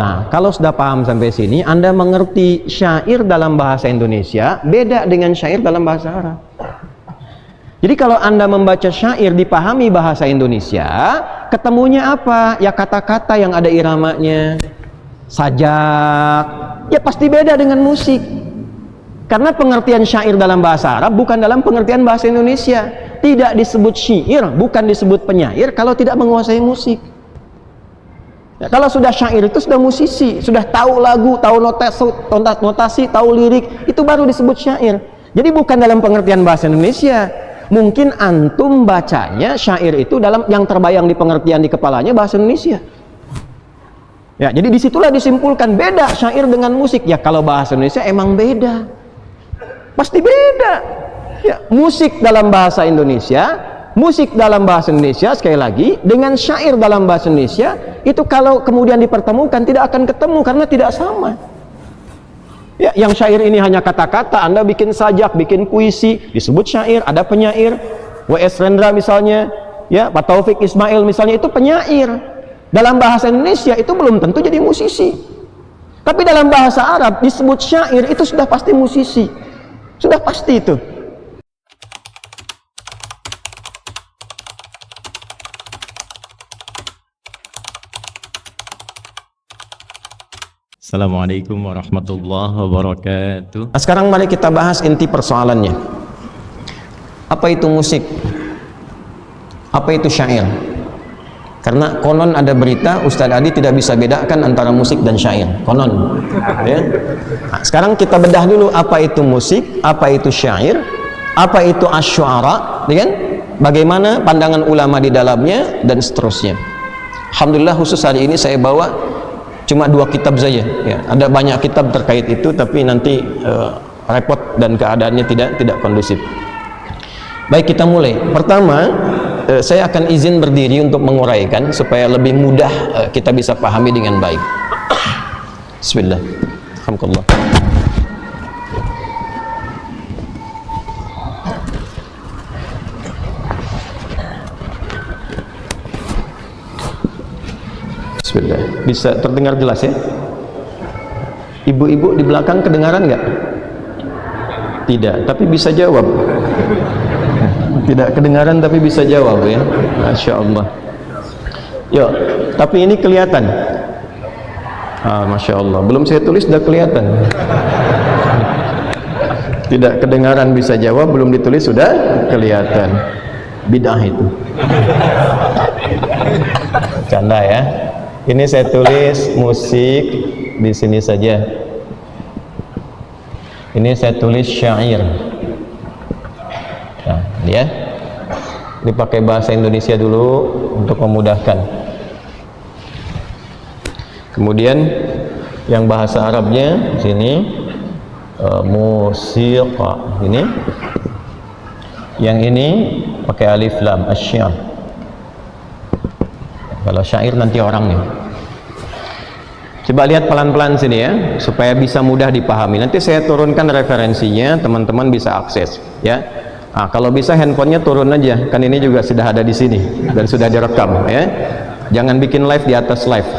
Nah, kalau sudah paham sampai sini, Anda mengerti syair dalam bahasa Indonesia beda dengan syair dalam bahasa Arab. Jadi kalau Anda membaca syair dipahami bahasa Indonesia, ketemunya apa? Ya kata-kata yang ada iramanya, sajak, ya pasti beda dengan musik. Karena pengertian syair dalam bahasa Arab bukan dalam pengertian bahasa Indonesia. Tidak disebut syair, bukan disebut penyair kalau tidak menguasai musik. Ya, kalau sudah syair itu sudah musisi, sudah tahu lagu, tahu notasi, tahu lirik, itu baru disebut syair. Jadi bukan dalam pengertian bahasa Indonesia. Mungkin antum bacanya syair itu dalam yang terbayang di pengertian di kepalanya bahasa Indonesia. Ya, jadi disitulah disimpulkan beda syair dengan musik. Ya kalau bahasa Indonesia emang beda, pasti beda. Ya, musik dalam bahasa Indonesia, musik dalam bahasa Indonesia sekali lagi dengan syair dalam bahasa Indonesia itu kalau kemudian dipertemukan tidak akan ketemu karena tidak sama. Ya, yang syair ini hanya kata-kata, Anda bikin sajak, bikin puisi, disebut syair. Ada penyair, W.S. Rendra misalnya, ya, Pak Taufik Ismail misalnya, itu penyair. Dalam bahasa Indonesia itu belum tentu jadi musisi. Tapi dalam bahasa Arab disebut syair itu sudah pasti musisi. Sudah pasti itu. Assalamualaikum warahmatullahi wabarakatuh. Nah, sekarang mari kita bahas inti persoalannya. Apa itu musik? Apa itu syair? Karena konon ada berita Ustadz Adi tidak bisa bedakan antara musik dan syair. Konon. Ya. Nah, sekarang kita bedah dulu apa itu musik, apa itu syair, apa itu asy'ara, ya kan? Bagaimana pandangan ulama di dalamnya dan seterusnya. Alhamdulillah khusus hari ini saya bawa cuma 2 kitab saja, ya. Ada banyak kitab terkait itu, tapi nanti repot dan keadaannya tidak kondusif. Baik, kita mulai. Pertama, saya akan izin berdiri untuk menguraikan supaya lebih mudah kita bisa pahami dengan baik. Bismillah. Alhamdulillah. Bismillah. Bisa terdengar jelas ya? Ibu-ibu di belakang kedengaran nggak? Tidak, tapi bisa jawab. Tidak kedengaran tapi bisa jawab ya. Masya Allah. Yo, tapi ini kelihatan. Masya Allah. Belum saya tulis sudah kelihatan. Tidak kedengaran bisa jawab, belum ditulis sudah kelihatan. Bid'ah itu. Canda ya. Ini saya tulis musik di sini saja. Ini saya tulis syair. Nah, ya. Dipakai bahasa Indonesia dulu untuk memudahkan. Kemudian yang bahasa Arabnya sini musiqa ini. Yang ini pakai alif lam asy-syair. Kalau syair nanti orangnya. Coba lihat pelan-pelan sini ya, supaya bisa mudah dipahami. Nanti saya turunkan referensinya, teman-teman bisa akses ya. Kalau bisa handphonenya turun aja, kan ini juga sudah ada di sini dan sudah direkam ya. Jangan bikin live di atas live.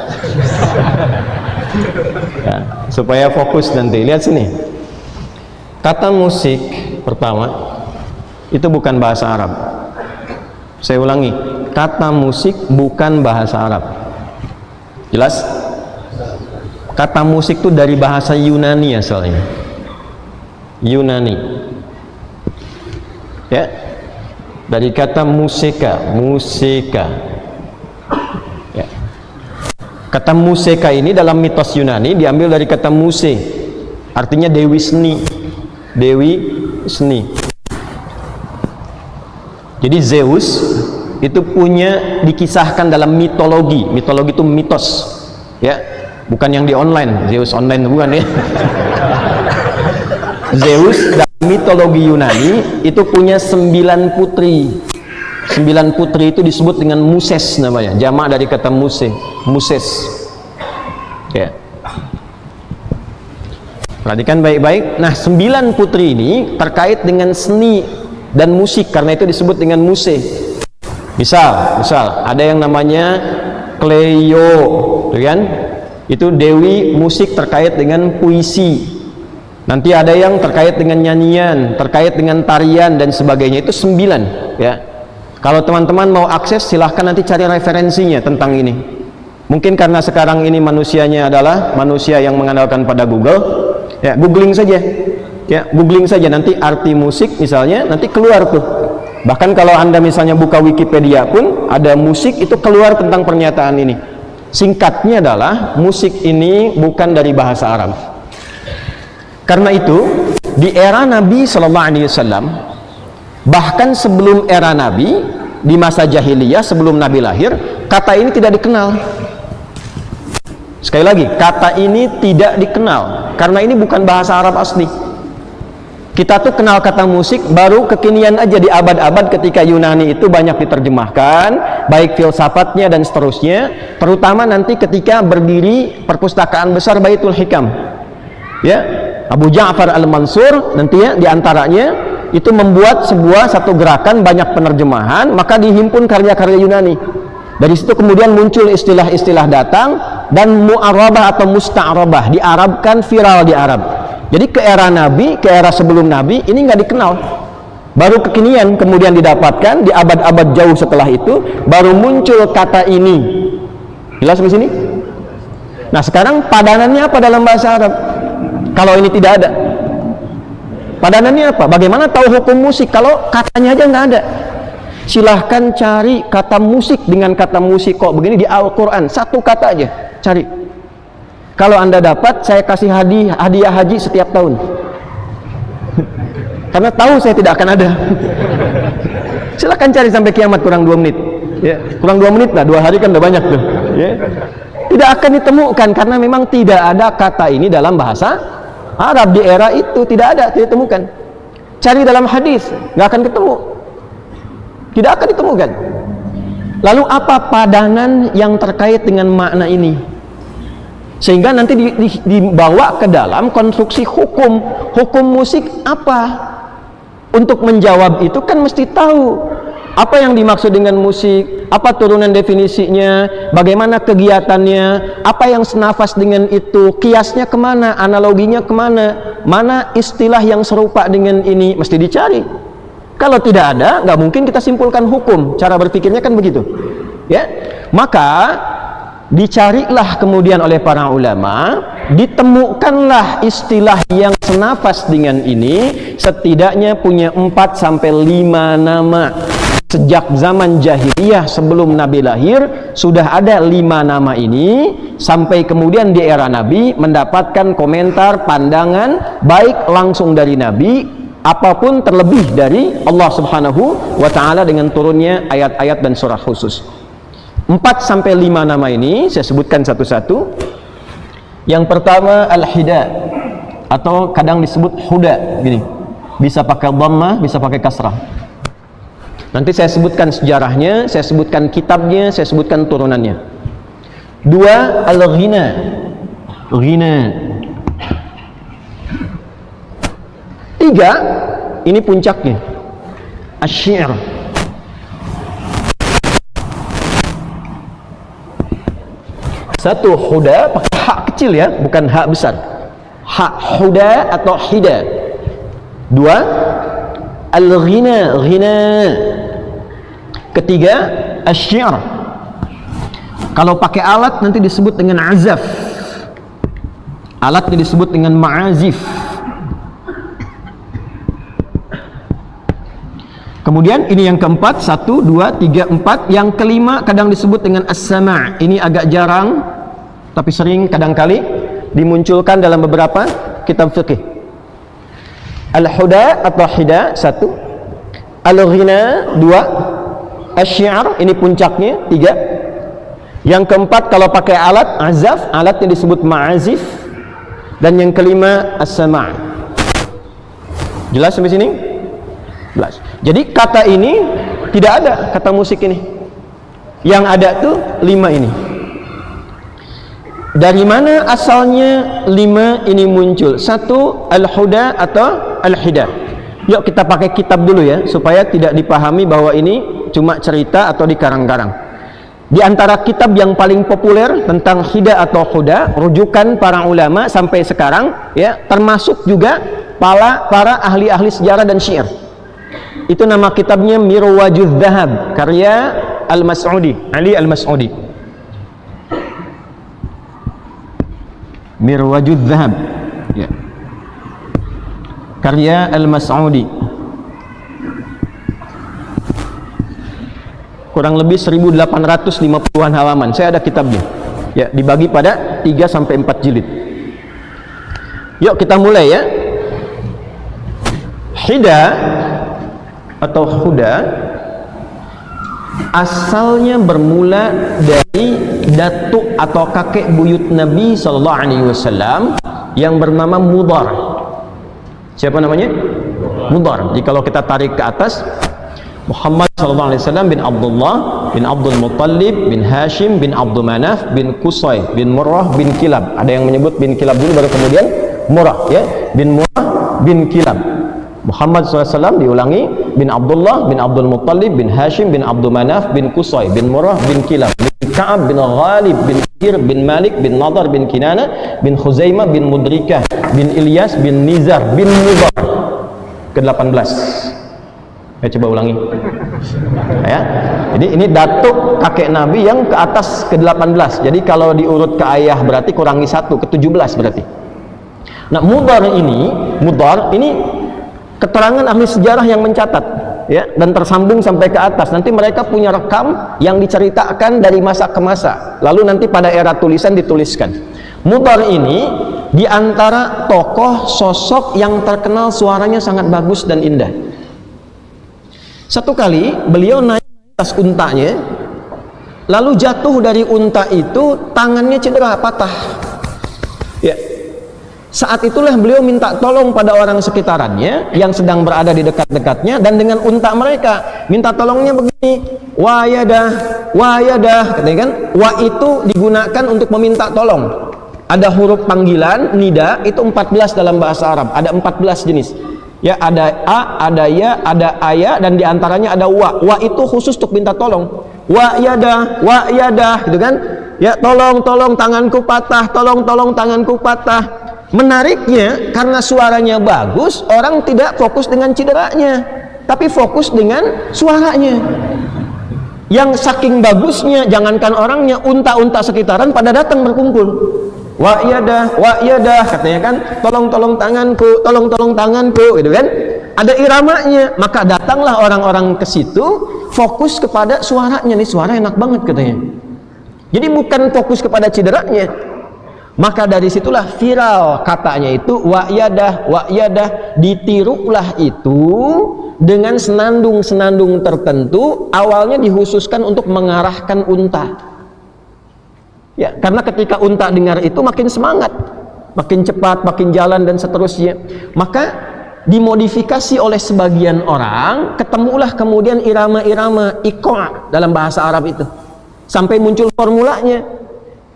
Ya, supaya fokus nanti. Lihat sini. Kata musik pertama itu bukan bahasa Arab. Saya ulangi, kata musik bukan bahasa Arab. Jelas? Kata musik itu dari bahasa Yunani asalnya. Yunani. Ya. Dari kata musika, musika. Ya. Kata musika ini dalam mitos Yunani diambil dari kata muse. Artinya dewi seni. Dewi seni. Jadi Zeus itu punya dikisahkan dalam mitologi. Mitologi itu mitos, ya, bukan yang di online. Zeus online bukan ya. Zeus dalam mitologi Yunani itu punya 9 putri. 9 putri itu disebut dengan Muses namanya. Jamak dari kata muse, Muses. Ya. Perhatikan baik-baik. Nah, 9 putri ini terkait dengan seni dan musik, karena itu disebut dengan muse. Misal ada yang namanya Cleo, kan? Itu dewi musik terkait dengan puisi. Nanti ada yang terkait dengan nyanyian, terkait dengan tarian dan sebagainya. Itu 9 ya. Kalau teman-teman mau akses silahkan nanti cari referensinya tentang ini. Mungkin karena sekarang ini manusianya adalah manusia yang mengandalkan pada Google, ya googling saja, ya googling saja nanti arti musik misalnya, nanti keluar tuh. Bahkan kalau Anda misalnya buka Wikipedia pun ada musik itu keluar tentang pernyataan ini. Singkatnya adalah musik ini bukan dari bahasa Arab. Karena itu di era Nabi Sallallahu Alaihi Wasallam, bahkan sebelum era Nabi, di masa jahiliyah sebelum Nabi lahir, kata ini tidak dikenal. Sekali lagi, kata ini tidak dikenal karena ini bukan bahasa Arab asli. Kita tuh kenal kata musik baru kekinian aja di abad-abad ketika Yunani itu banyak diterjemahkan, baik filsafatnya dan seterusnya, terutama nanti ketika berdiri perpustakaan besar Baitul Hikam. Ya, Abu Ja'far Al-Mansur nanti ya diantaranya itu membuat satu gerakan banyak penerjemahan, maka dihimpun karya-karya Yunani. Dari situ kemudian muncul istilah-istilah datang dan mu'arabah atau musta'arabah, diarabkan, viral di Arab. Jadi ke era Nabi, ke era sebelum Nabi ini nggak dikenal. Baru kekinian kemudian didapatkan di abad-abad jauh setelah itu baru muncul kata ini. Jelas di sini? Nah, sekarang padanannya apa dalam bahasa Arab? Kalau ini tidak ada. Padanannya apa? Bagaimana tahu hukum musik kalau katanya aja nggak ada? Silahkan cari kata musik dengan kata musik kok begini di Al-Quran, satu kata aja cari. Kalau Anda dapat, saya kasih hadiah haji setiap tahun. Karena tahu saya tidak akan ada. Silahkan cari sampai kiamat kurang 2 menit ya. Kurang 2 menit lah, 2 hari kan udah banyak tuh ya. Tidak akan ditemukan karena memang tidak ada kata ini dalam bahasa Arab di era itu, tidak ada, tidak ditemukan. Cari dalam hadis, nggak akan ketemu. Tidak akan ditemukan. Lalu apa padanan yang terkait dengan makna ini? Sehingga nanti dibawa ke dalam konstruksi hukum. Hukum musik apa? Untuk menjawab itu kan mesti tahu apa yang dimaksud dengan musik, apa turunan definisinya, bagaimana kegiatannya, apa yang senafas dengan itu, kiasnya kemana, analoginya kemana, mana istilah yang serupa dengan ini, mesti dicari. Kalau tidak ada, nggak mungkin kita simpulkan hukum. Cara berpikirnya kan begitu, ya. Maka dicarilah kemudian oleh para ulama, ditemukanlah istilah yang senafas dengan ini, setidaknya punya 4 sampai 5 nama. Sejak zaman jahiliyah sebelum Nabi lahir sudah ada 5 nama ini, sampai kemudian di era Nabi mendapatkan komentar, pandangan baik langsung dari Nabi apapun terlebih dari Allah Subhanahu wa ta'ala dengan turunnya ayat-ayat dan surah khusus. 4 sampai 5 nama ini saya sebutkan satu-satu. Yang pertama al-hida, atau kadang disebut huda gini. Bisa pakai dhammah, bisa pakai kasrah. Nanti saya sebutkan sejarahnya, saya sebutkan kitabnya, saya sebutkan turunannya. 2 al-ghina. Ghina. 3 ini puncaknya. Asy-syi'r. 1 huda pakai hak kecil ya, bukan hak besar. Hak huda atau hida. 2 al-ghina, ghina. 3 asy-syi'r. Kalau pakai alat nanti disebut dengan azaf. Alatnya disebut dengan ma'azif. Kemudian ini yang keempat, 1, 2, 3, 4. Yang kelima kadang disebut dengan as-sama'. Ini agak jarang, tapi sering kadang-kali dimunculkan dalam beberapa kitab fikih. Al-huda atau hida 1, al-ghina 2, asy-syi'r ini puncaknya 3. Yang keempat kalau pakai alat azaf, alatnya disebut ma'azif. Dan yang kelima as-sama'. Jelas sampai sini? Jelas. Jadi kata ini tidak ada, kata musik ini. Yang ada tuh 5 ini. Dari mana asalnya 5 ini muncul? 1 al-huda atau al-hida. Yuk kita pakai kitab dulu ya, supaya tidak dipahami bahwa ini cuma cerita atau dikarang-karang. Di antara kitab yang paling populer tentang hida atau huda, rujukan para ulama sampai sekarang, ya, termasuk juga para ahli-ahli sejarah dan syair. Itu nama kitabnya Mirwajuz Dhahab, karya Al-Mas'udi, Ali Al-Mas'udi. Mirwajuz Dhahab, ya, karya Al-Mas'udi. Kurang lebih 1850-an halaman. Saya ada kitabnya. Ya, dibagi pada 3 sampai 4 jilid. Yuk kita mulai ya. Hida atau huda asalnya bermula dari datuk atau kakek buyut Nabi sallallahu alaihi wasallam yang bernama Mudhar. Siapa namanya? Mudhar. Jadi kalau kita tarik ke atas, Muhammad sallallahu alaihi wasallam bin Abdullah bin Abdul Muttalib bin Hashim bin Abdul Manaf bin Qusay bin Murrah bin Kilab. Ada yang menyebut bin Kilab dulu baru kemudian Murrah, ya. Bin Murrah bin Kilab. Muhammad sallallahu alaihi wasallam diulangi, bin Abdullah bin Abdul Muttalib bin Hashim bin Abdul Manaf bin Qusay bin Murrah bin Kilab bin Ka'ab bin Ghalib bin Hir bin Malik bin Nadar bin Kinana bin Khuzaimah bin Mudrikah bin Ilyas bin Nizar bin Mudhar. Ke-18. Saya coba ulangi ya. Jadi ini datuk kakek Nabi yang ke atas ke-18. Jadi kalau diurut ke ayah berarti kurangi 1, ke-17 berarti. Nah, Mudhar ini keterangan ahli sejarah yang mencatat, ya, dan tersambung sampai ke atas. Nanti mereka punya rekam yang diceritakan dari masa ke masa, lalu nanti pada era tulisan dituliskan. Mudhar ini diantara tokoh sosok yang terkenal suaranya sangat bagus dan indah. Satu kali beliau naik atas untanya, lalu jatuh dari unta itu, tangannya cedera, patah. Ya. Saat itulah beliau minta tolong pada orang sekitarannya yang sedang berada di dekat-dekatnya, dan dengan unta mereka minta tolongnya begini, wa yadah, katanya kan, wa itu digunakan untuk meminta tolong. Ada huruf panggilan nida itu 14 dalam bahasa Arab, ada 14 jenis. Ya, ada a, ada ya, ada aya, dan diantaranya ada wa. Wa itu khusus untuk minta tolong. Wa yadah, gitu kan? Ya, tolong tanganku patah, tolong tanganku patah. Menariknya, karena suaranya bagus, orang tidak fokus dengan cederanya, tapi fokus dengan suaranya. Yang saking bagusnya, jangankan orangnya, unta-unta sekitaran pada datang berkumpul. Wa yadah, katanya kan, tolong tanganku, gitu kan? Ada iramanya, maka datanglah orang-orang ke situ, fokus kepada suaranya. Nih suara enak banget katanya. Jadi bukan fokus kepada cederanya. Maka dari situlah viral katanya itu wa yadah, ditirulah itu dengan senandung tertentu, awalnya dikhususkan untuk mengarahkan unta. Ya, karena ketika unta dengar itu makin semangat, makin cepat, makin jalan dan seterusnya. Maka dimodifikasi oleh sebagian orang, ketemulah kemudian irama-irama iqa' dalam bahasa Arab itu. Sampai muncul formulanya.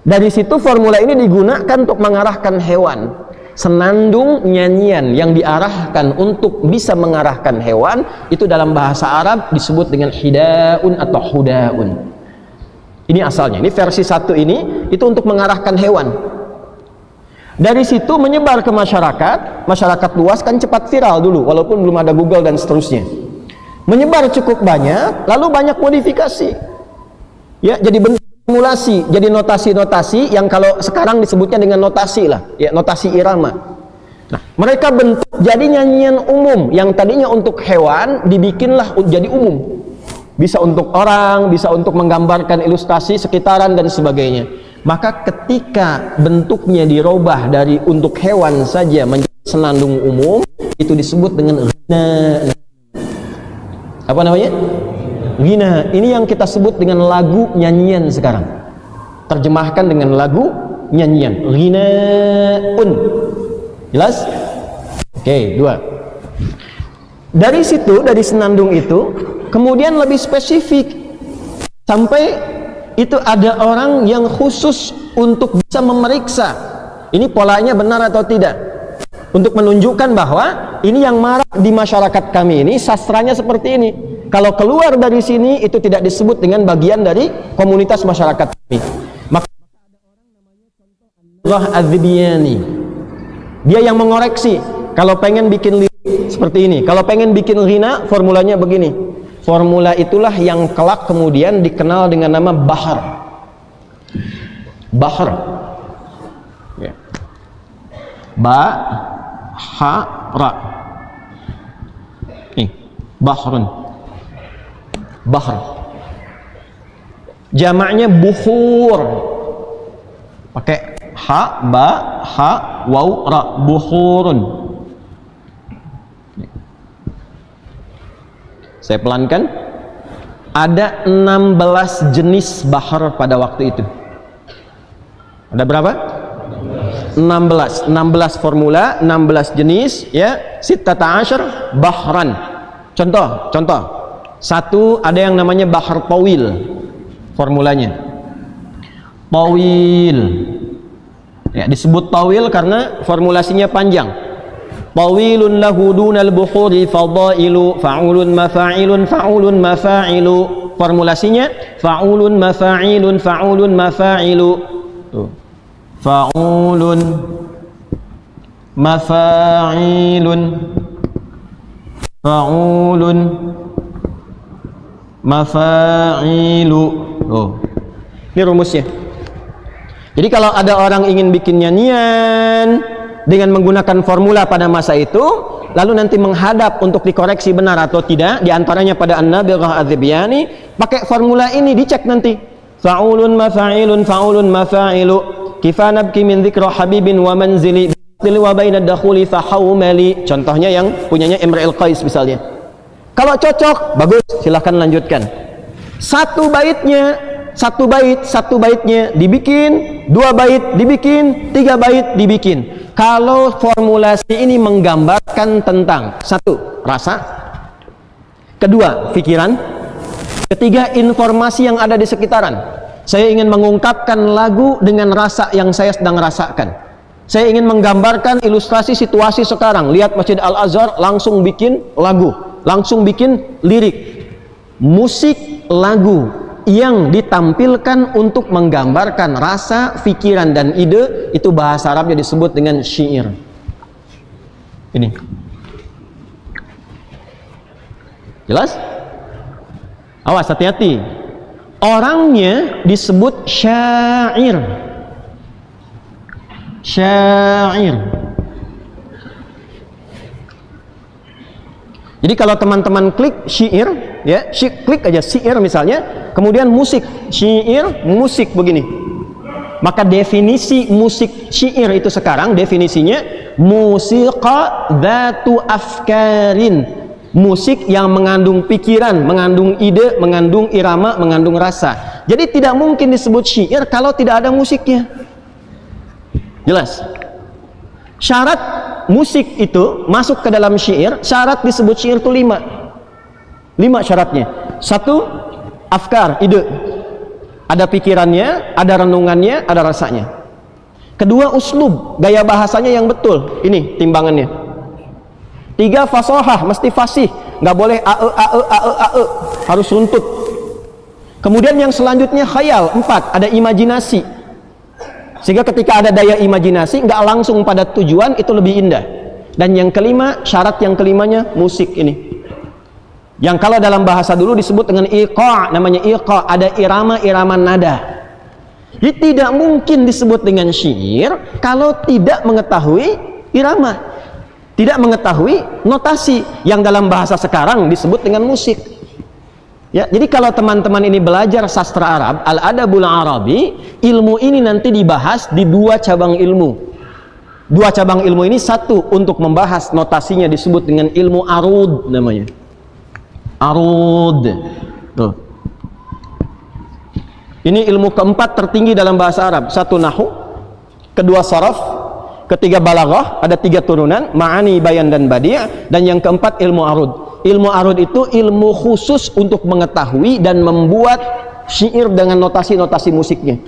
Dari situ formula ini digunakan untuk mengarahkan hewan. Senandung nyanyian yang diarahkan untuk bisa mengarahkan hewan itu dalam bahasa Arab disebut dengan hidaun atau hudaun. Ini asalnya, ini versi 1 ini itu untuk mengarahkan hewan. Dari situ menyebar ke masyarakat luas, kan cepat viral dulu walaupun belum ada Google dan seterusnya. Menyebar cukup banyak, lalu banyak modifikasi. Ya, jadi bentuk formulasi, jadi notasi-notasi yang kalau sekarang disebutnya dengan notasi lah, ya, notasi irama. Nah, mereka bentuk jadi nyanyian umum yang tadinya untuk hewan dibikinlah jadi umum. Bisa untuk orang, bisa untuk menggambarkan ilustrasi sekitaran dan sebagainya. Maka ketika bentuknya dirubah dari untuk hewan saja menjadi senandung umum, itu disebut dengan ghina. Apa namanya? Ghina. Ini yang kita sebut dengan lagu nyanyian sekarang. Terjemahkan dengan lagu nyanyian. Ghinaun. Jelas? Oke, 2. Dari situ, dari senandung itu, kemudian lebih spesifik, sampai itu ada orang yang khusus untuk bisa memeriksa ini polanya benar atau tidak, untuk menunjukkan bahwa ini yang marak di masyarakat kami ini sastranya seperti ini. kalau keluar dari sini itu tidak disebut dengan bagian dari komunitas masyarakat kami. Maka Allah Az-Zibyani, dia yang mengoreksi. Kalau pengen bikin lirik seperti ini, kalau pengen bikin ghina, formulanya begini. Formula itulah yang kelak kemudian dikenal dengan nama bahar. Bahar. Ya. Ba, ha, ra. Nih, bahrun. Bahr. Jamaknya bukhur. Pakai ha, ba, ha, waw, ra. Bukhurun. Saya pelankan. Ada 16 jenis bahar pada waktu itu. Ada berapa? 16 formula, 16 jenis, ya. Sittata asyar bahran. Contoh. Satu, ada yang namanya bahar tawil. Formulanya tawil. Ya, disebut tawil karena formulasinya panjang. Tawilun lahu dunal bukhuri fadailu fa'ulun mafa'ilun fa'ulun mafa'ilu. Formulasinya fa'ulun mafa'ilun fa'ulun mafa'ilu. Tuh. Fa'ulun mafa'ilun fa'ulun mafa'ilu. Oh, ini rumusnya. Jadi kalau ada orang ingin bikin nyanyian dengan menggunakan formula pada masa itu, lalu nanti menghadap untuk dikoreksi benar atau tidak, diantaranya pada An-Nabighah Az-Zibyani, pakai formula ini dicek nanti. Fa'ulun mafa'ilun fa'ulun mafa'ilu. Kifa nabki min dzikra habibin wa manzili wa baina dakhuli fahawmali. Contohnya yang punyanya Imrul Qais misalnya. Kalau cocok, bagus, silahkan lanjutkan. Satu baitnya dibikin, 2 bait dibikin, 3 bait dibikin. Kalau formulasi ini menggambarkan tentang 1, rasa, 2, pikiran, 3, informasi yang ada di sekitaran. Saya ingin mengungkapkan lagu dengan rasa yang saya sedang rasakan. Saya ingin menggambarkan ilustrasi situasi sekarang. Lihat Masjid Al-Azhar, langsung bikin lagu, langsung bikin lirik. Musik lagu yang ditampilkan untuk menggambarkan rasa, pikiran, dan ide, itu bahasa Arabnya disebut dengan syair. Ini. Jelas? Awas, hati-hati. Orangnya disebut syair. Syair. Jadi kalau teman-teman klik syair, ya, klik aja syair misalnya, kemudian musik, syair, musik begini. Maka definisi musik syair itu sekarang definisinya musiqa dzatu afkarin. Musik yang mengandung pikiran, mengandung ide, mengandung irama, mengandung rasa. Jadi tidak mungkin disebut syair kalau tidak ada musiknya. Jelas? Syarat musik itu masuk ke dalam syair, syarat disebut syair itu 5 syaratnya. 1, afkar, ide. Ada pikirannya, ada renungannya, ada rasanya. 2, uslub, gaya bahasanya yang betul. Ini timbangannya. 3, fasohah, mesti fasih, nggak boleh ae, harus runtut. Kemudian yang selanjutnya khayal. 4, ada imajinasi, sehingga ketika ada daya imajinasi nggak langsung pada tujuan, itu lebih indah. Dan yang kelima, syarat yang kelimanya musik ini, yang kalau dalam bahasa dulu disebut dengan iqa', namanya iqa', ada irama-irama nada. Jadi tidak mungkin disebut dengan syair kalau tidak mengetahui irama, tidak mengetahui notasi yang dalam bahasa sekarang disebut dengan musik. Ya, jadi kalau teman-teman ini belajar sastra Arab, Al-Adabul Arabi, ilmu ini nanti dibahas di 2 cabang ilmu. 2 cabang ilmu ini, 1 untuk membahas notasinya disebut dengan ilmu arud namanya. Arud. Tuh. Ini ilmu keempat tertinggi dalam bahasa Arab. 1 nahwu, 2 saraf, 3 balaghah, ada 3 turunan, ma'ani, bayan, dan badi', dan yang keempat ilmu arud. Ilmu arud itu ilmu khusus untuk mengetahui dan membuat syair dengan notasi-notasi musiknya.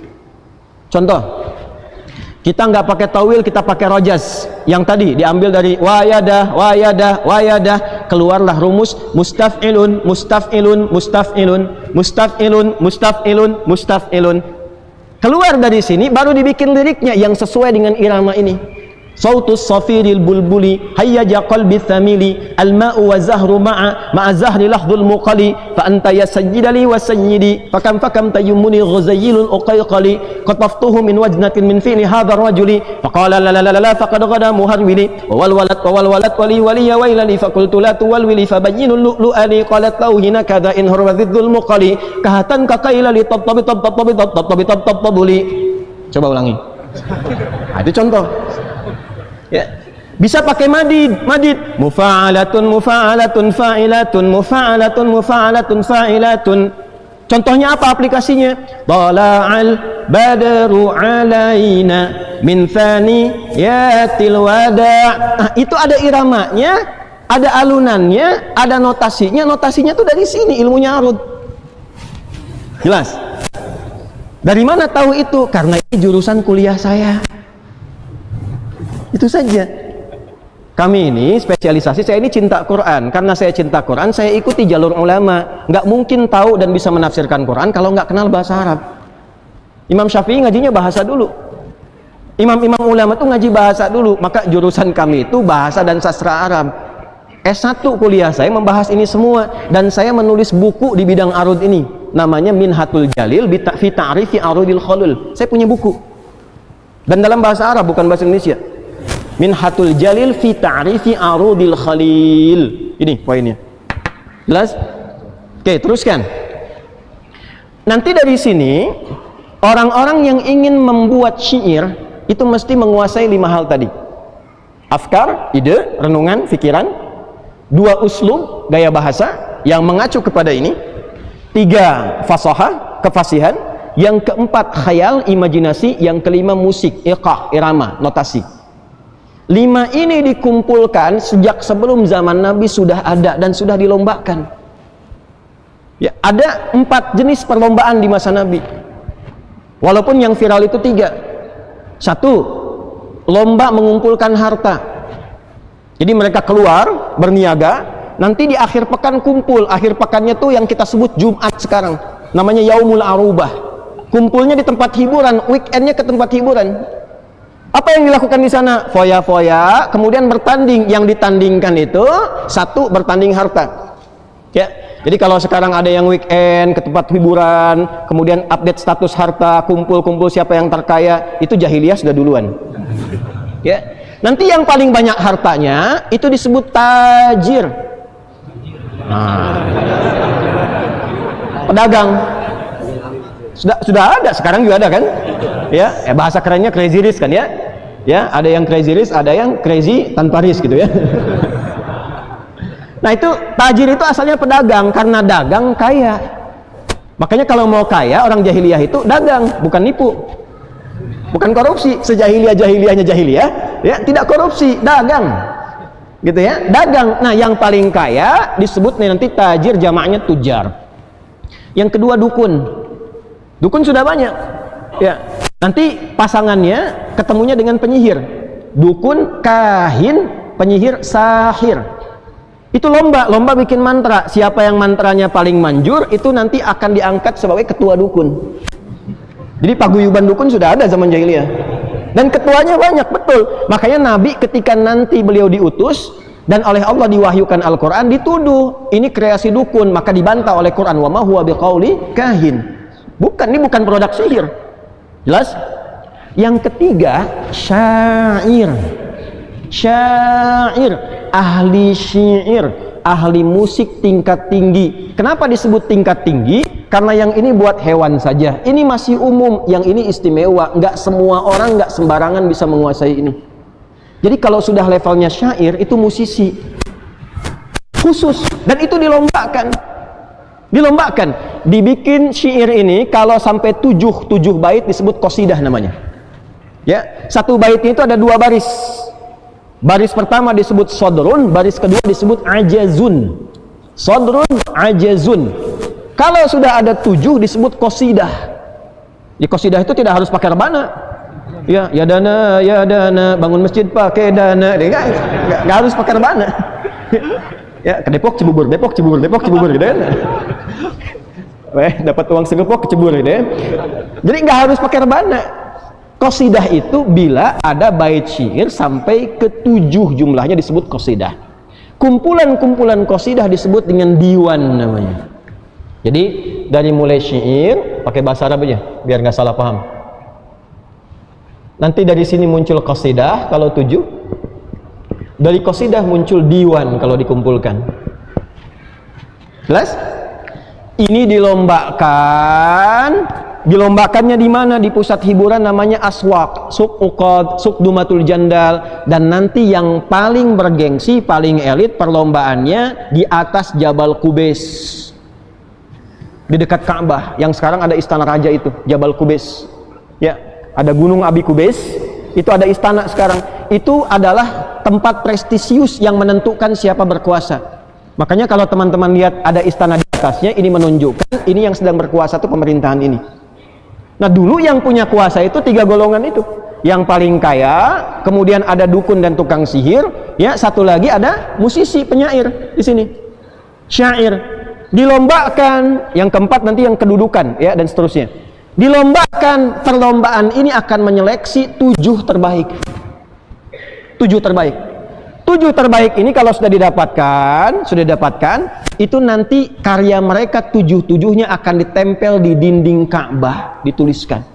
Contoh, kita nggak pakai tawil, kita pakai rojaz. Yang tadi diambil dari wayadah, wayadah, wayadah. keluarlah rumus mustaf'ilun, mustaf'ilun, mustaf'ilun, mustaf'ilun, mustaf'ilun, mustaf'ilun. Keluar dari sini baru dibikin liriknya yang sesuai dengan irama ini. Sautus safiril bulbuli hayyaja qalbi thamili al-ma'u wa zahru ma'a zahri lahdul muqali fa anta ya sayyidali wa sayyidi fakam tayyumuni ghuzayyilul uqayqali qataftuhu min wajnatin min fi'li hadha ar-rajuli faqala la la la la faqad ghada muharwili wal walad wali waliya wailali faqultu la tuwalwili fabayyinul lu'lu'ali qalat lahu hina kadha in hurwadhul muqali kahatan kaqaila li tabtabuli. Coba ulangi. Itu contoh. Ya. Bisa pakai madid mufa'alatun mufa'alatun fa'ilatun mufa'alatun mufa'alatun fa'ilatun. Contohnya apa aplikasinya? Tala'al badru alaina min thaniyatil wada'. Nah, itu ada iramanya, ada alunannya, ada notasinya. Notasinya tuh dari sini ilmunya arud. Jelas? Dari mana tahu itu? Karena ini jurusan kuliah saya. Itu saja. Kami ini spesialisasi, saya ini cinta Quran. Karena saya cinta Quran, saya ikuti jalur ulama. Nggak mungkin tahu dan bisa menafsirkan Quran kalau nggak kenal bahasa Arab. Imam Syafi'i ngajinya bahasa dulu. Imam-imam ulama tuh ngaji bahasa dulu. Maka jurusan kami itu bahasa dan sastra Arab. S1 kuliah saya membahas ini semua. Dan saya menulis buku di bidang arud ini. Namanya Minhatul Jalil fi Ta'rifi Arudil Khalul. Saya punya buku. Dan dalam bahasa Arab, bukan bahasa Indonesia. Minhatul Jalil fi Ta'rifi Arudil Khalil. Ini poinnya. Jelas? Oke, teruskan. Nanti dari sini orang-orang yang ingin membuat syair itu mesti menguasai 5 hal tadi. Afkar, ide, renungan, pikiran. 2 uslub, gaya bahasa yang mengacu kepada ini. 3 fasahah, kefasihan. Yang keempat khayal, imajinasi. Yang kelima musik, iqah, irama, notasi. 5 ini dikumpulkan sejak sebelum zaman Nabi sudah ada dan sudah dilombakan. Ya, ada 4 jenis perlombaan di masa Nabi. Walaupun yang viral itu 3. 1, lomba mengumpulkan harta. Jadi mereka keluar berniaga, nanti di akhir pekan kumpul. Akhir pekannya tuh yang kita sebut Jumat sekarang. Namanya Yaumul Arubah. Kumpulnya di tempat hiburan, weekendnya ke tempat hiburan. Apa yang dilakukan di sana? Foya-foya, kemudian bertanding. Yang ditandingkan itu 1 bertanding harta. Ya. Jadi kalau sekarang ada yang weekend ke tempat hiburan, kemudian update status harta, kumpul-kumpul siapa yang terkaya, itu jahiliyah sudah duluan. Ya. Nanti yang paling banyak hartanya itu disebut tajir. Nah. Pedagang. Sudah ada, sekarang juga ada kan? Ya, bahasa kerennya crazy rich kan ya? Ya, ada yang crazy rich, ada yang crazy tanpa risk gitu ya. Nah, itu tajir itu asalnya pedagang, karena dagang kaya. Makanya kalau mau kaya, orang jahiliyah itu dagang, bukan nipu. Bukan korupsi, sejahiliyah-jahiliyahnya jahiliyah, ya, tidak korupsi, dagang. Gitu ya, dagang. Nah, yang paling kaya disebut nanti tajir, jamaknya tujar. Yang kedua dukun. Dukun sudah banyak. Ya. Nanti pasangannya ketemunya dengan penyihir. Dukun, kahin, penyihir, sahir. Itu lomba bikin mantra. Siapa yang mantranya paling manjur itu nanti akan diangkat sebagai ketua dukun. Jadi paguyuban dukun sudah ada zaman jahiliyah. Dan ketuanya banyak, betul. Makanya Nabi ketika nanti beliau diutus dan oleh Allah diwahyukan Al-Qur'an dituduh ini kreasi dukun, maka dibantah oleh Quran, wa ma huwa biqauli kahin. Bukan, ini bukan produk sihir. Jelas? Yang ketiga, syair. Syair, ahli syair, ahli musik tingkat tinggi. Kenapa disebut tingkat tinggi? Karena yang ini buat hewan saja. Ini masih umum, yang ini istimewa. Nggak semua orang, nggak sembarangan bisa menguasai ini. Jadi kalau sudah levelnya syair, itu musisi khusus. Dan itu dilombakan. Dibikin syair ini kalau sampai 7 bait disebut qasidah namanya. Ya, 1 baitnya itu ada 2 baris. Baris pertama disebut sodrun, baris kedua disebut ajazun. Sodrun, ajazun. Kalau sudah ada 7 disebut qasidah. Di qasidah itu tidak harus pakai rebana. Ya dana, bangun masjid pakai dana. Nggak harus pakai rebana. Ya, ke Depok Cibubur, Depok Cibubur, Depok Cibubur gitu kan. Dapat uang segepok kecebur gitu ya. Jadi nggak harus pakai rebana. Qasidah itu bila ada bait syair sampai ke 7 jumlahnya disebut qasidah. Kumpulan-kumpulan qasidah disebut dengan diwan namanya. Jadi dari mulai syair pakai bahasa Arab aja biar nggak salah paham. Nanti dari sini muncul qasidah kalau 7. Dari qasidah muncul diwan kalau dikumpulkan. Jelas? Ini dilombakannya di mana? Di pusat hiburan namanya aswaq, suq uqad, suq dumatul jandal, dan nanti yang paling bergengsi, paling elit perlombaannya di atas Jabal Qubais. Di dekat Ka'bah yang sekarang ada istana raja itu, Jabal Qubais. Ya, ada Gunung Abi Qubais, itu ada istana sekarang. Itu adalah tempat prestisius yang menentukan siapa berkuasa. Makanya kalau teman-teman lihat ada istana di atasnya, ini menunjukkan ini yang sedang berkuasa itu pemerintahan ini. Nah, dulu yang punya kuasa itu 3 golongan itu. Yang paling kaya, kemudian ada dukun dan tukang sihir, ya, satu lagi ada musisi, penyair di sini. Syair. Dilombakan, yang keempat nanti yang kedudukan, ya, dan seterusnya. Dilombakan, perlombaan ini akan menyeleksi 7 terbaik. 7 terbaik. 7 terbaik ini kalau sudah didapatkan, itu nanti karya mereka 7-7-nya akan ditempel di dinding Ka'bah, dituliskan.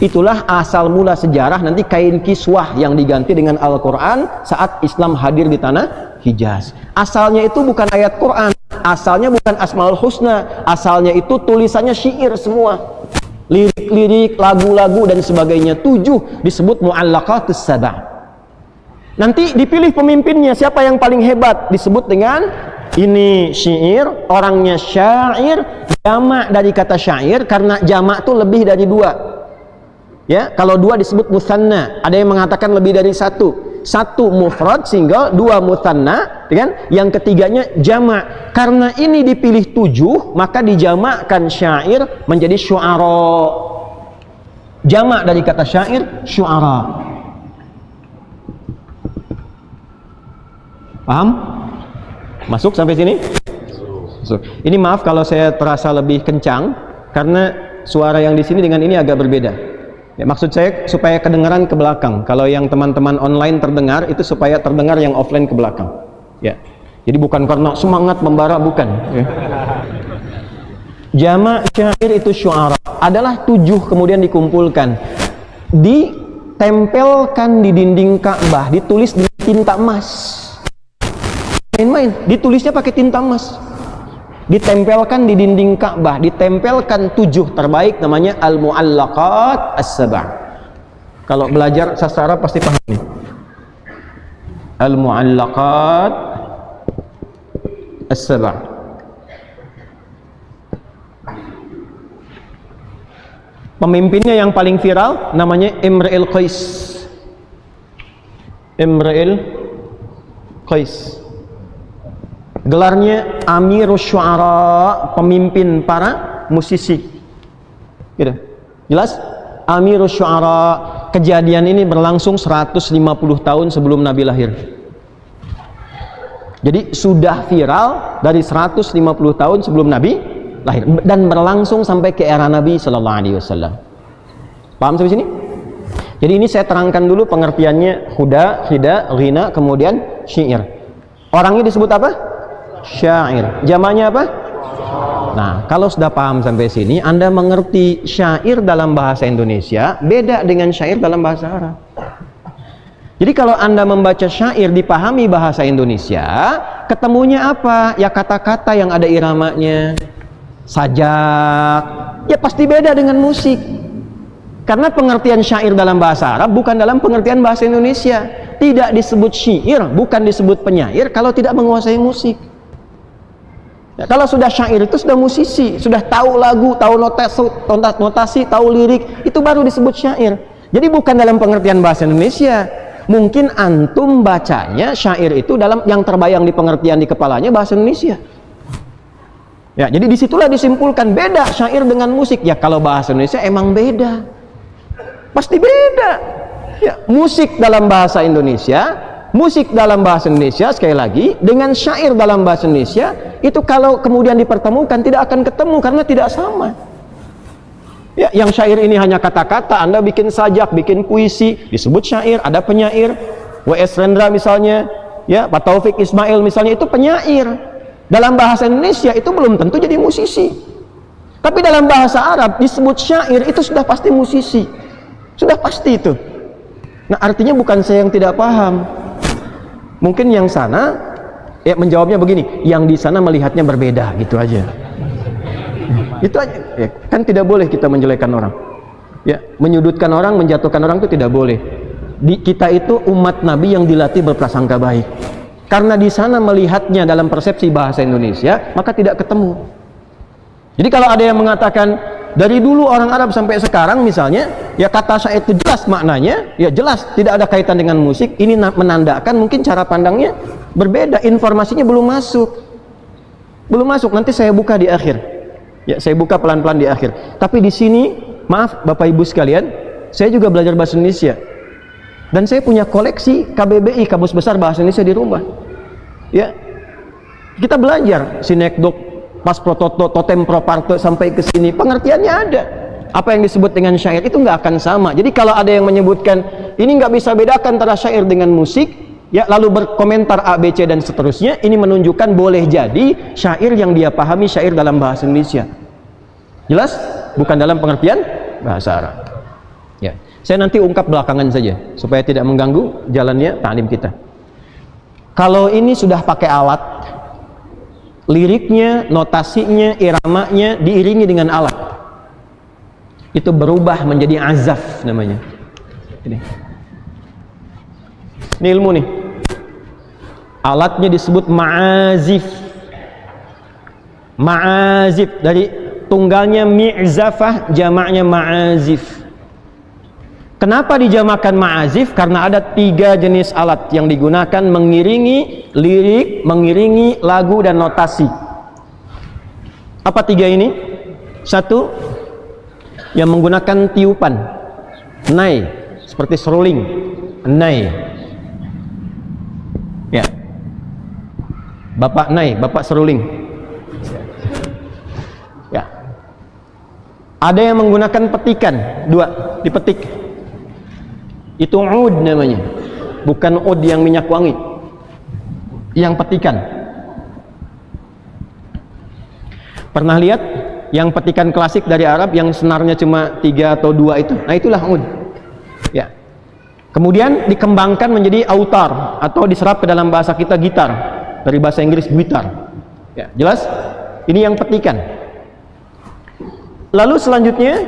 Itulah asal mula sejarah nanti kain kiswah yang diganti dengan Al-Quran saat Islam hadir di tanah Hijaz. Asalnya itu bukan ayat Quran, asalnya bukan Asmaul Husna, asalnya itu tulisannya syair semua. Lirik-lirik, lagu-lagu dan sebagainya. 7 disebut mu'allaqatus sab'a. Nanti dipilih pemimpinnya, siapa yang paling hebat, disebut dengan ini syair, orangnya syair, jamak dari kata syair, karena jamak itu lebih dari 2. Ya, kalau 2 disebut musanna, ada yang mengatakan lebih dari 1. 1 mufrad single, 2 musanna, kan? Yang ketiganya jamak. Karena ini dipilih 7, maka dijamakkan syair menjadi syu'ara. Jamak dari kata syair, syu'ara. Paham? Masuk sampai sini? Masuk. Ini maaf kalau saya terasa lebih kencang karena suara yang di sini dengan ini agak berbeda. Ya, maksud saya supaya kedengaran ke belakang. Kalau yang teman-teman online terdengar, itu supaya terdengar yang offline ke belakang. Ya. Jadi bukan karena semangat membara, bukan. Ya. Jamak syair itu syu'ara adalah 7 kemudian dikumpulkan, ditempelkan di dinding Ka'bah, ditulis dengan tinta emas. Main-main, ditulisnya pakai tinta emas, ditempelkan di dinding Ka'bah, ditempelkan 7 terbaik, namanya al-mu'allaqat as-sab'a. Kalau belajar sastra Arab pasti paham nih. Al-mu'allaqat as-sab'a. Pemimpinnya yang paling viral namanya Imra'il Qais. Imra'il Qais. Gelarnya Amirus Syu'ara, pemimpin para musisi. Gitu. Jelas? Amirus Syu'ara. Kejadian ini berlangsung 150 tahun sebelum Nabi lahir. Jadi sudah viral dari 150 tahun sebelum Nabi lahir dan berlangsung sampai ke era Nabi sallallahu alaihi wasallam. Paham sampai sini? Jadi ini saya terangkan dulu pengertiannya huda, hida, ghina, kemudian syair. Orangnya disebut apa? Syair. Jamaknya apa? Nah, kalau sudah paham sampai sini, Anda mengerti syair dalam bahasa Indonesia beda dengan syair dalam bahasa Arab. Jadi kalau Anda membaca syair dipahami bahasa Indonesia, ketemunya apa? Ya kata-kata yang ada iramanya, sajak. Ya pasti beda dengan musik. Karena pengertian syair dalam bahasa Arab bukan dalam pengertian bahasa Indonesia. Tidak disebut syair, bukan disebut penyair kalau tidak menguasai musik. Ya, kalau sudah syair itu sudah musisi, sudah tahu lagu, tahu notasi, tahu lirik, itu baru disebut syair. Jadi bukan dalam pengertian bahasa Indonesia. Mungkin antum bacanya syair itu dalam yang terbayang di pengertian di kepalanya bahasa Indonesia. Ya, jadi disitulah disimpulkan beda syair dengan musik. Ya kalau bahasa Indonesia emang beda, pasti beda. Ya, musik dalam bahasa Indonesia musik dalam bahasa Indonesia sekali lagi dengan syair dalam bahasa Indonesia itu kalau kemudian dipertemukan tidak akan ketemu karena tidak sama. Ya, yang syair ini hanya kata-kata, Anda bikin sajak, bikin puisi, disebut syair, ada penyair. W.S. Rendra misalnya, ya, Pak Taufik Ismail misalnya itu penyair. Dalam bahasa Indonesia itu belum tentu jadi musisi. Tapi dalam bahasa Arab disebut syair itu sudah pasti musisi. Sudah pasti itu. Nah, artinya bukan saya yang tidak paham. Mungkin yang sana ya menjawabnya begini, yang di sana melihatnya berbeda, gitu aja. Itu aja. Ya, kan tidak boleh kita menjelekkan orang. Ya, menyudutkan orang, menjatuhkan orang itu tidak boleh. Kita itu umat Nabi yang dilatih berprasangka baik. Karena di sana melihatnya dalam persepsi bahasa Indonesia, maka tidak ketemu. Jadi kalau ada yang mengatakan dari dulu orang Arab sampai sekarang misalnya, ya kata syair itu jelas maknanya, ya jelas tidak ada kaitan dengan musik, ini menandakan mungkin cara pandangnya berbeda, informasinya belum masuk. Belum masuk, nanti saya buka di akhir. Ya, saya buka pelan-pelan di akhir. Tapi di sini, maaf Bapak Ibu sekalian, saya juga belajar bahasa Indonesia. Dan saya punya koleksi KBBI, Kamus Besar Bahasa Indonesia di rumah. Ya. Kita belajar sinekdok, pas prototo, totem proparte sampai ke sini, pengertiannya ada. Apa yang disebut dengan syair itu nggak akan sama. Jadi kalau ada yang menyebutkan ini nggak bisa bedakan antara syair dengan musik, ya lalu berkomentar A, B, C dan seterusnya, ini menunjukkan boleh jadi syair yang dia pahami syair dalam bahasa Indonesia. Jelas? Bukan dalam pengertian bahasa Arab. Ya, saya nanti ungkap belakangan saja supaya tidak mengganggu jalannya ta'lim kita. Kalau ini sudah pakai alat, liriknya, notasinya, iramanya diiringi dengan alat, itu berubah menjadi azaf namanya. Ini ilmu nih. Alatnya disebut ma'azif. Ma'azif dari tunggalnya mi'zafah, jamaknya ma'azif. Kenapa dijamakan ma'azif? Karena ada 3 jenis alat yang digunakan mengiringi lirik, mengiringi lagu dan notasi. Apa 3 ini? 1, yang menggunakan tiupan, nai, seperti seruling, nai. Ya, Bapak nai, Bapak seruling. Ya, ada yang menggunakan petikan, 2, dipetik. Itu ud namanya, bukan ud yang minyak wangi, yang petikan. Pernah lihat yang petikan klasik dari Arab yang senarnya cuma 3 atau 2 itu? Nah, itulah ud. Ya. Kemudian dikembangkan menjadi autar atau diserap ke dalam bahasa kita gitar, dari bahasa Inggris gitar. Ya, jelas? Ini yang petikan. Lalu selanjutnya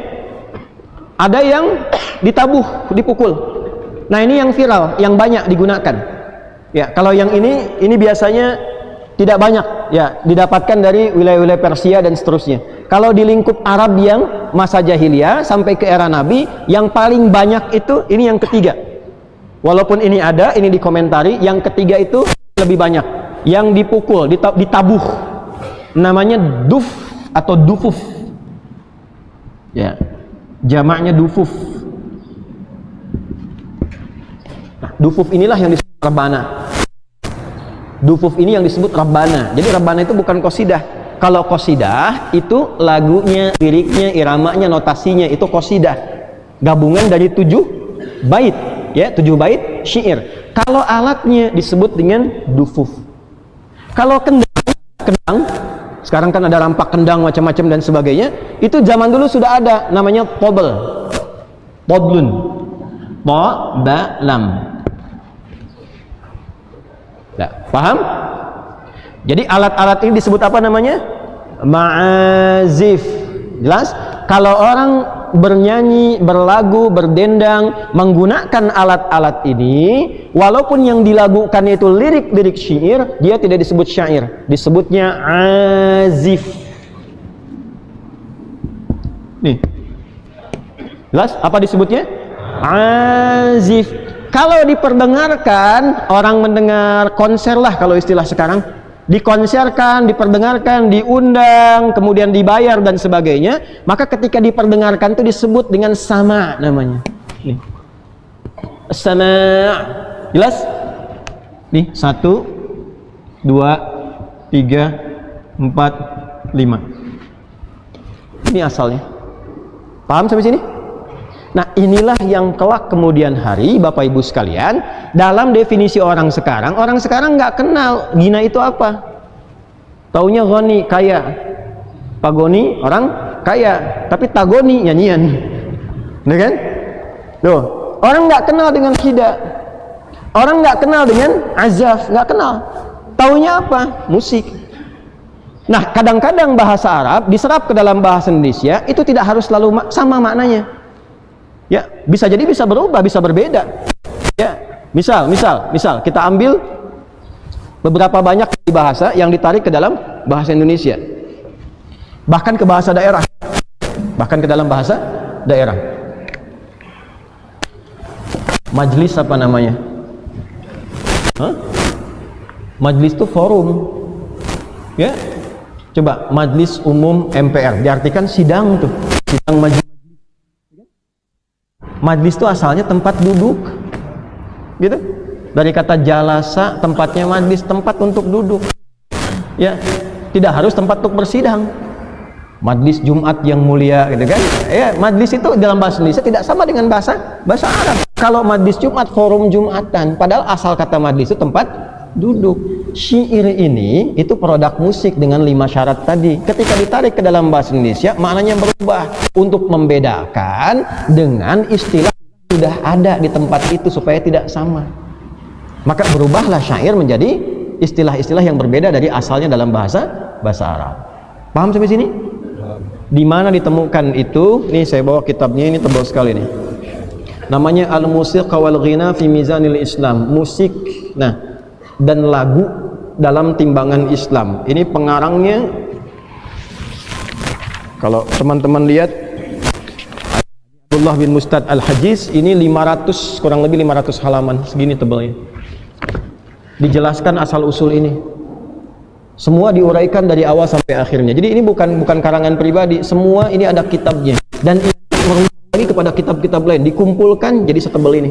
ada yang ditabuh, dipukul. Nah, ini yang viral, yang banyak digunakan. Ya, kalau yang ini biasanya tidak banyak, ya, didapatkan dari wilayah-wilayah Persia dan seterusnya. Kalau di lingkup Arab yang masa jahiliyah sampai ke era Nabi, yang paling banyak itu ini yang ketiga. Walaupun ini ada, ini dikomentari, yang ketiga itu lebih banyak. Yang dipukul, ditabuh. Namanya duf atau dufuf. Ya, jamaknya dufuf. Nah, dufuf inilah yang disebut rabbana. Dufuf ini yang disebut rabbana. Jadi rabbana itu bukan qasidah. Kalau qasidah itu lagunya, liriknya, iramanya, notasinya itu qasidah. Gabungan dari 7 bait, ya, 7 bait syair. Kalau alatnya disebut dengan dufuf. Kalau kendang, sekarang kan ada rampak kendang macam-macam dan sebagainya, itu zaman dulu sudah ada, namanya tobel, toblun, po, ba, lam. Ya, paham? Jadi alat-alat ini disebut apa namanya? Ma'azif. Jelas? Kalau orang bernyanyi, berlagu, berdendang menggunakan alat-alat ini, walaupun yang dilagukan itu lirik-lirik syair, dia tidak disebut syair, disebutnya azif. Nih, jelas apa disebutnya? Azif. Kalau diperdengarkan, orang mendengar konser lah kalau istilah sekarang, dikonserkan, diperdengarkan, diundang, kemudian dibayar dan sebagainya, maka ketika diperdengarkan itu disebut dengan sama namanya. Nih. Sama, jelas? Nih, 1, 2, 3, 4, 5. Ini asalnya. Paham sampai sini? Nah, inilah yang kelak kemudian hari, Bapak Ibu sekalian, dalam definisi orang sekarang nggak kenal ghina itu apa. Taunya ghani, kaya. Pagoni, orang kaya, tapi tagoni, nyanyian. Benar kan? Tuh, orang nggak kenal dengan kida. Orang nggak kenal dengan azaf, nggak kenal. Taunya apa? Musik. Nah, kadang-kadang bahasa Arab diserap ke dalam bahasa Indonesia itu tidak harus selalu sama maknanya. Ya, bisa jadi bisa berubah, bisa berbeda. Ya, misal kita ambil beberapa banyak bahasa yang ditarik ke dalam bahasa Indonesia. Bahkan ke bahasa daerah. Bahkan ke dalam bahasa daerah. Majlis apa namanya? Hah? Majlis itu forum. Ya. Coba Majlis Umum MPR diartikan sidang tuh. Sidang majlis. Majlis itu asalnya tempat duduk. Gitu. Dari kata jalasa, tempatnya majlis, tempat untuk duduk. Ya, tidak harus tempat untuk bersidang. Majlis Jumat yang mulia, gitu kan? Ya, majlis itu dalam bahasa Indonesia tidak sama dengan bahasa Arab. Kalau majlis Jumat, forum Jumatan, padahal asal kata majlis itu tempat duduk. Syair ini itu produk musik dengan 5 syarat tadi. Ketika ditarik ke dalam bahasa Indonesia, maknanya berubah untuk membedakan dengan istilah yang sudah ada di tempat itu supaya tidak sama. Maka berubahlah syair menjadi istilah-istilah yang berbeda dari asalnya dalam bahasa Arab. Paham sampai sini? Di mana ditemukan itu? Nih saya bawa kitabnya, ini tebal sekali nih. Namanya Al-Musiqa wal Ghina fi Mizanil Islam. Musik, nah, dan lagu dalam timbangan Islam. Ini pengarangnya, kalau teman-teman lihat, Abdullah bin Mustad Al-Hajiz, ini 500, kurang lebih 500 halaman, segini tebalnya. Dijelaskan asal usul ini. Semua diuraikan dari awal sampai akhirnya. Jadi ini bukan karangan pribadi, semua ini ada kitabnya. Dan ini lagi kepada kitab-kitab lain dikumpulkan jadi setebal ini.